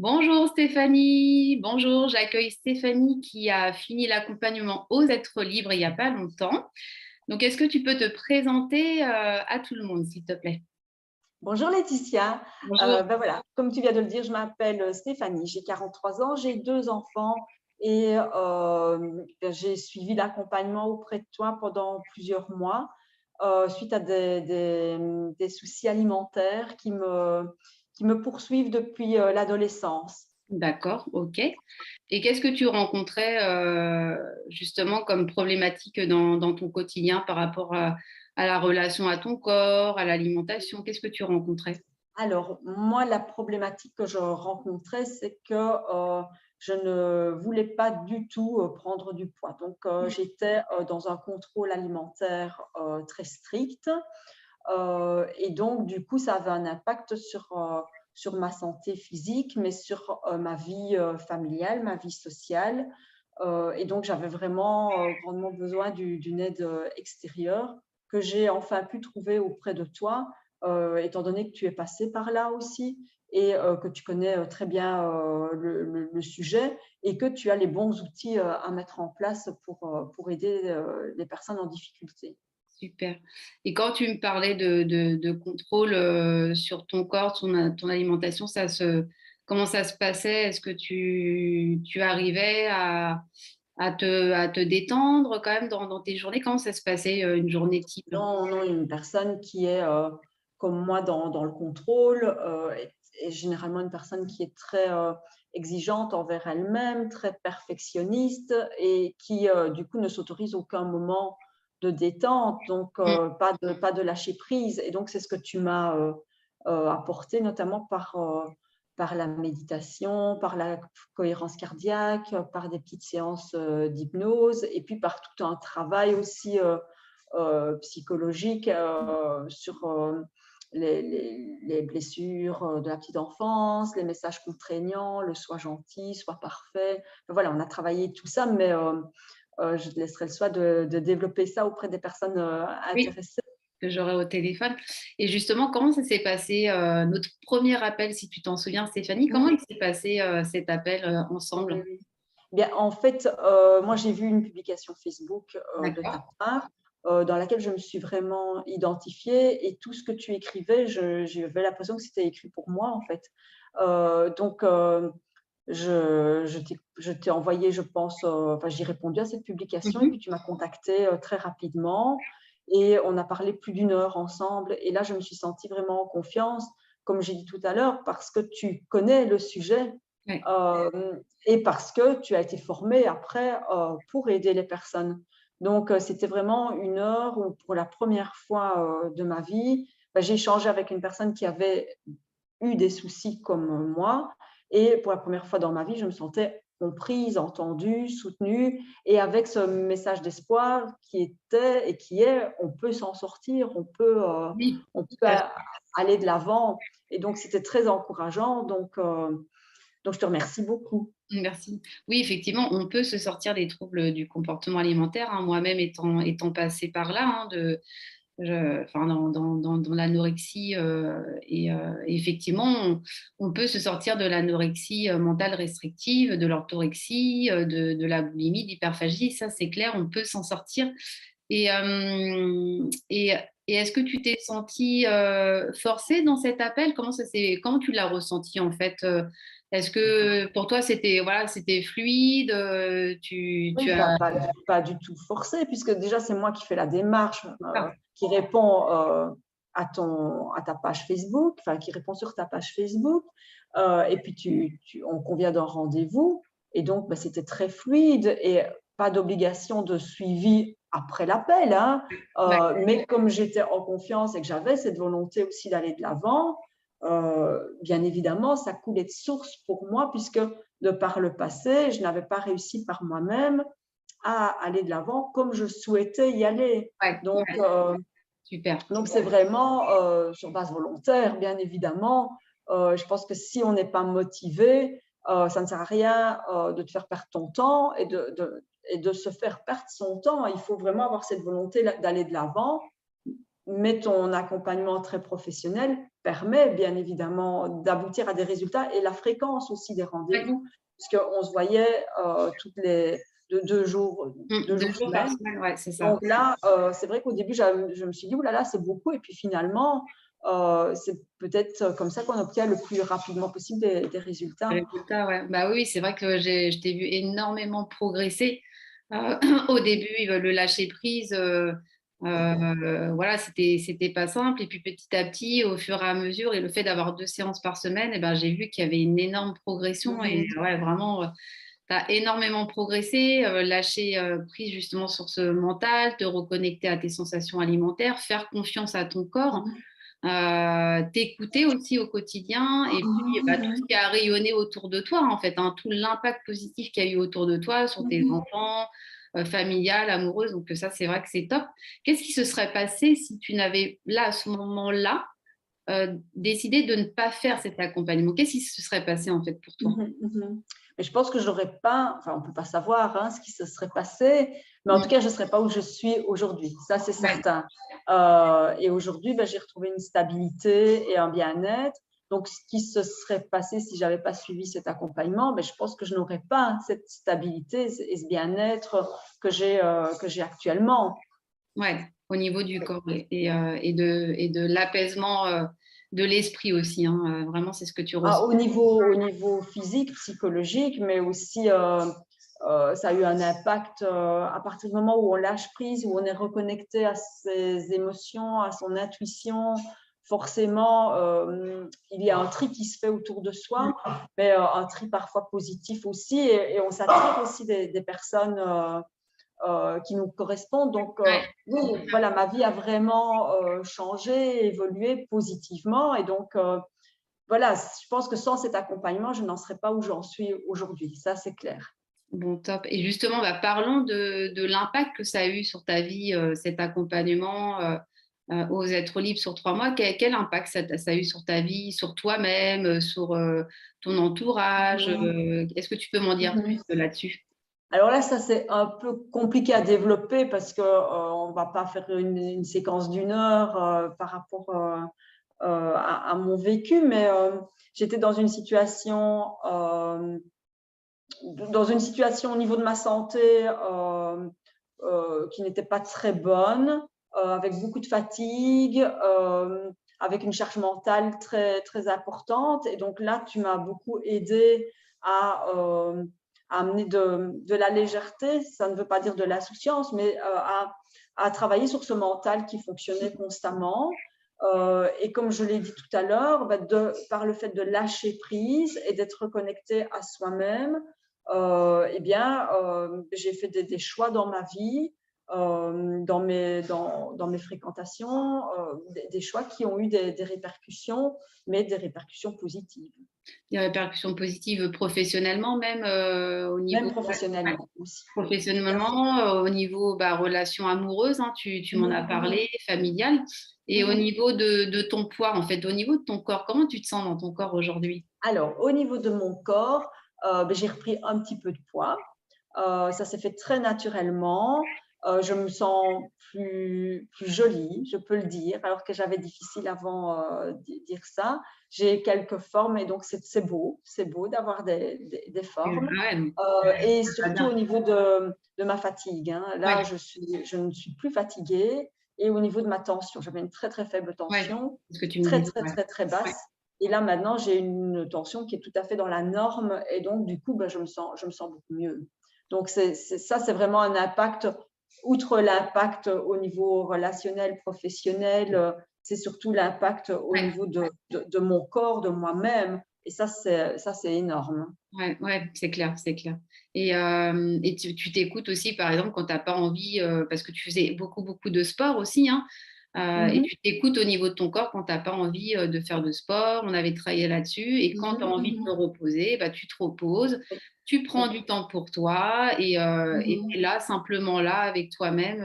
Bonjour Stéphanie, bonjour, j'accueille Stéphanie qui a fini l'accompagnement aux êtres libres il n'y a pas longtemps. Donc, est-ce que tu peux te présenter à tout le monde, s'il te plaît? Bonjour Laetitia. Bonjour. Voilà, comme tu viens de le dire, je m'appelle Stéphanie, j'ai 43 ans, j'ai deux enfants et j'ai suivi l'accompagnement auprès de toi pendant plusieurs mois suite à des soucis alimentaires qui me poursuivent depuis l'adolescence. D'accord, ok. Et qu'est-ce que tu rencontrais justement comme problématique dans ton quotidien par rapport à la relation à ton corps, à l'alimentation? Qu'est-ce que tu rencontrais? Alors, moi, la problématique que je rencontrais, c'est que je ne voulais pas du tout prendre du poids. Donc, j'étais dans un contrôle alimentaire très strict. Et donc, du coup, ça avait un impact sur ma santé physique, mais sur ma vie familiale, ma vie sociale. Et donc, j'avais vraiment grandement besoin d'une aide extérieure que j'ai enfin pu trouver auprès de toi, étant donné que tu es passé par là aussi et que tu connais très bien le sujet et que tu as les bons outils à mettre en place pour aider les personnes en difficulté. Super. Et quand tu me parlais de contrôle sur ton corps, ton alimentation, comment ça se passait? Est-ce que tu arrivais à te détendre quand même dans tes journées? Comment ça se passait une journée type? Non, non, une personne qui est comme moi dans le contrôle est généralement une personne qui est très exigeante envers elle-même, très perfectionniste et qui du coup ne s'autorise aucun moment de détente, donc Mm. pas de lâcher prise. Et donc c'est ce que tu m'as apporté notamment par la méditation, par la cohérence cardiaque, par des petites séances d'hypnose et puis par tout un travail aussi psychologique sur les blessures de la petite enfance, les messages contraignants, le sois gentil, sois parfait. Enfin, voilà, on a travaillé tout ça, mais je te laisserai le soin de développer ça auprès des personnes Oui, intéressées. que j'aurais au téléphone. Et justement, comment ça s'est passé, notre premier appel, si tu t'en souviens, Stéphanie, comment Oui, il s'est passé cet appel ensemble? oui, oui. Bien, en fait, moi, j'ai vu une publication Facebook de D'accord. ta part dans laquelle je me suis vraiment identifiée et tout ce que tu écrivais, j'avais l'impression que c'était écrit pour moi, en fait. Donc, je t'ai envoyé, je pense, enfin, j'ai répondu à cette publication et Mhm. puis tu m'as contactée très rapidement et on a parlé plus d'une heure ensemble. Et là, je me suis sentie vraiment en confiance, comme j'ai dit tout à l'heure, parce que tu connais le sujet. Ouais. Et parce que tu as été formé après pour aider les personnes. Donc, c'était vraiment une heure où, pour la première fois de ma vie, bah, j'ai échangé avec une personne qui avait eu des soucis comme moi. Et pour la première fois dans ma vie, je me sentais comprise, entendue, soutenue, et avec ce message d'espoir qui était et qui est, on peut s'en sortir, Oui, on peut tout à fait. aller de l'avant. Et donc, c'était très encourageant. Donc, je te remercie beaucoup. Merci. Oui, effectivement, on peut se sortir des troubles du comportement alimentaire, hein. Moi-même étant passée par là, hein, enfin, dans l'anorexie, effectivement, on peut se sortir de l'anorexie mentale restrictive, de l'orthorexie, de la boulimie, de l'hyperphagie. Ça, c'est clair, on peut s'en sortir. Et, et est-ce que tu t'es sentie forcée dans cet appel? Comment tu l'as ressenti en fait? Est-ce que pour toi c'était voilà, c'était fluide? Tu Oui, as pas du tout forcé, puisque déjà, c'est moi qui fais la démarche, ah, qui répond à ta page Facebook, enfin, qui répond sur ta page Facebook. Et puis, on convient d'un rendez-vous. Et donc, bah, c'était très fluide et pas d'obligation de suivi après l'appel, hein. d'accord. Mais comme j'étais en confiance et que j'avais cette volonté aussi d'aller de l'avant, bien évidemment, ça coulait de source pour moi, puisque de par le passé, je n'avais pas réussi par moi-même à aller de l'avant comme je souhaitais y aller. Ouais, Donc, ouais, super. c'est vraiment sur base volontaire, bien évidemment. Je pense que si on n'est pas motivé, ça ne sert à rien de te faire perdre ton temps et de se faire perdre son temps. Il faut vraiment avoir cette volonté d'aller de l'avant, mais ton accompagnement très professionnel permet bien évidemment d'aboutir à des résultats et la fréquence aussi des Ouais. rendez-vous, puisqu'on se voyait toutes les 2 jours, 2 jours par semaine. semaine, ouais, c'est ça. Donc là, c'est vrai qu'au début, je me suis dit, oulala, c'est beaucoup. Et puis finalement, c'est peut-être comme ça qu'on obtient le plus rapidement possible des résultats. Résultat, ouais. Bah oui, c'est vrai que je t'ai vu énormément progresser. Au début, le lâcher prise, voilà, c'était pas simple. Et puis petit à petit, au fur et à mesure, et le fait d'avoir 2 séances par semaine, et ben, j'ai vu qu'il y avait une énorme progression. Et Mhm. ouais, vraiment, tu as énormément progressé, lâcher prise justement sur ce mental, te reconnecter à tes sensations alimentaires, faire confiance à ton corps, Mhm. t'écouter aussi au quotidien, et puis bah, tout ce Mhm. qui a rayonné autour de toi, en fait, hein, tout l'impact positif qu'il y a eu autour de toi, sur tes Mhm. enfants, familiales, amoureuses. Donc ça, c'est vrai que c'est top. Qu'est-ce qui se serait passé si tu n'avais, là, à ce moment-là, décidé de ne pas faire cet accompagnement? Qu'est-ce qui se serait passé, en fait, pour toi? Mhm. Mhm. Mais je pense que je n'aurais pas, enfin, on ne peut pas savoir hein, ce qui se serait passé, mais en tout Mm. cas, je ne serais pas où je suis aujourd'hui. Ça, c'est Ouais. certain. Et aujourd'hui, ben, j'ai retrouvé une stabilité et un bien-être. Donc, ce qui se serait passé si je n'avais pas suivi cet accompagnement, ben, je pense que je n'aurais pas cette stabilité et ce bien-être que j'ai actuellement. Ouais, au niveau du corps et de l'apaisement de l'esprit aussi, hein. Vraiment, c'est ce que tu ressens. Ah, au niveau physique, psychologique, mais aussi ça a eu un impact à partir du moment où on lâche prise, où on est reconnecté à ses émotions, à son intuition. Forcément, il y a un tri qui se fait autour de soi, mais un tri parfois positif aussi, et on s'attire aussi des personnes qui nous correspondent. Donc, Ouais, oui, voilà, ma vie a vraiment changé, évolué positivement, et donc voilà, je pense que sans cet accompagnement, je n'en serais pas où j'en suis aujourd'hui. Ça, c'est clair. bon, top. Et justement, bah, parlons de l'impact que ça a eu sur ta vie, cet accompagnement aux êtres libres sur 3 mois. Quel impact ça a eu sur ta vie, sur toi-même, sur ton entourage? Est-ce que tu peux m'en dire plus Mhm. là-dessus? Alors là, ça, c'est un peu compliqué à développer parce qu'on ne va pas faire une séquence d'1 heure par rapport à mon vécu, mais j'étais dans une situation au niveau de ma santé qui n'était pas très bonne, avec beaucoup de fatigue, avec une charge mentale très, très importante. Et donc là, tu m'as beaucoup aidé à, euh, à amener de la légèreté, ça ne veut pas dire de l'insouciance, mais à travailler sur ce mental qui fonctionnait constamment. Et comme je l'ai dit tout à l'heure, par le fait de lâcher prise et d'être reconnecté à soi-même, eh bien, j'ai fait des choix dans ma vie, dans mes fréquentations, des choix qui ont eu des répercussions, mais des répercussions positives, Des répercussions positives professionnellement, même au même niveau, ouais, professionnellement aussi. Oui, tout à fait. professionnellement, au niveau bah, relations amoureuses, hein, tu m'en as Mhm, parlé, familial, et au mhm. niveau de ton poids, en fait, au niveau de ton corps, comment tu te sens dans ton corps aujourd'hui? Alors, au niveau de mon corps, j'ai repris un petit peu de poids. Ça s'est fait très naturellement. Je me sens plus jolie, je peux le dire, alors que j'avais difficile avant dire ça. J'ai quelques formes et donc c'est beau d'avoir des formes. Ouais, donc, Et ça va surtout bien. au niveau de ma fatigue, hein. Ouais, Là, je ne suis plus fatiguée. Et au niveau de ma tension, j'avais une très très faible ouais, tension, c'est ce que tu me très disais. très Ouais. très très Ouais. basse. Et là, maintenant, j'ai une tension qui est tout à fait dans la norme. Et donc, du coup, ben, je me sens beaucoup mieux. Donc, ça, c'est vraiment un impact, outre l'impact au niveau relationnel, professionnel, c'est surtout l'impact au Ouais. niveau de mon corps, de moi-même. Et ça, c'est énorme. Ouais, ouais, c'est clair, c'est clair. Et tu t'écoutes aussi, par exemple, quand tu n'as pas envie, parce que tu faisais beaucoup, beaucoup de sport aussi, hein, et Mhm, tu t'écoutes au niveau de ton corps quand tu n'as pas envie de faire de sport. On avait travaillé là-dessus. Et quand tu as mhm, envie de te mhm. reposer, bah, tu te reposes, tu prends Oui. du temps pour toi et tu es Mhm, là, simplement là, avec toi-même,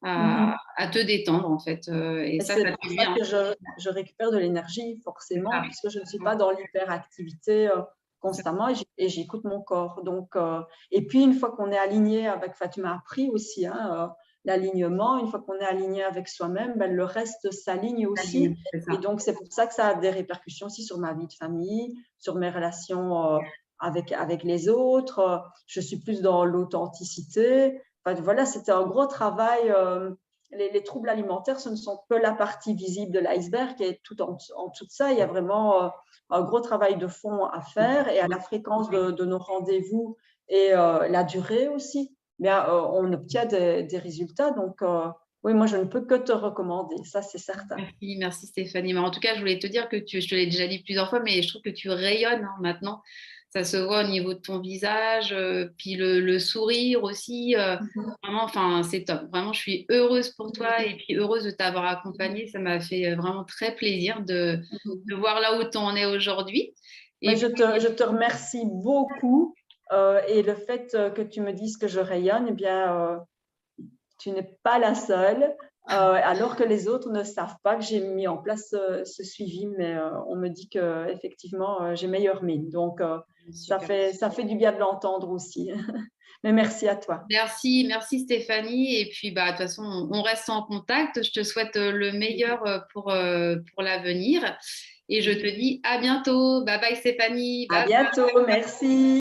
mhm. à te détendre, en fait. Et Et ça c'est fait pour du ça bien. que je récupère de l'énergie, C'est forcément, ça. puisque je ne suis pas dans l'hyperactivité C'est ça. constamment et j'écoute mon corps. Donc, et puis, une fois qu'on est aligné avec, enfin, tu m'as appris aussi, hein, l'alignement. Une fois qu'on est aligné avec soi-même, ben, le reste s'aligne aussi. C'est Et ça. donc, c'est pour ça que ça a des répercussions aussi sur ma vie de famille, sur mes relations avec les autres. Je suis plus dans l'authenticité. Enfin, voilà, c'était un gros travail. Les troubles alimentaires, ce ne sont que la partie visible de l'iceberg, et tout en dessous de ça, il y a vraiment un gros travail de fond à faire, et à la fréquence de nos rendez-vous et la durée aussi, bien, on obtient des résultats. Donc, oui, moi, je ne peux que te recommander, ça, c'est certain. Merci, merci Stéphanie. Mais en tout cas, je voulais te dire que je te l'ai déjà dit plusieurs fois, mais je trouve que tu rayonnes hein, maintenant. Ça se voit au niveau de ton visage, puis le sourire aussi. Vraiment, enfin, c'est top. Vraiment, je suis heureuse pour toi et puis heureuse de t'avoir accompagnée. Ça m'a fait vraiment très plaisir de voir là où tu en es aujourd'hui. Mais Et je te remercie beaucoup. Et le fait que tu me dises que je rayonne, eh bien, tu n'es pas la seule, alors que les autres ne savent pas que j'ai mis en place ce suivi, mais on me dit que effectivement j'ai meilleure mine. Donc, super. ça fait du bien de l'entendre aussi. Mais merci à toi. Merci, merci Stéphanie. Et puis, bah, de toute façon, on reste en contact. Je te souhaite le meilleur pour l'avenir. Et je te dis à bientôt. Bye bye Stéphanie. À Bye. bientôt. Merci.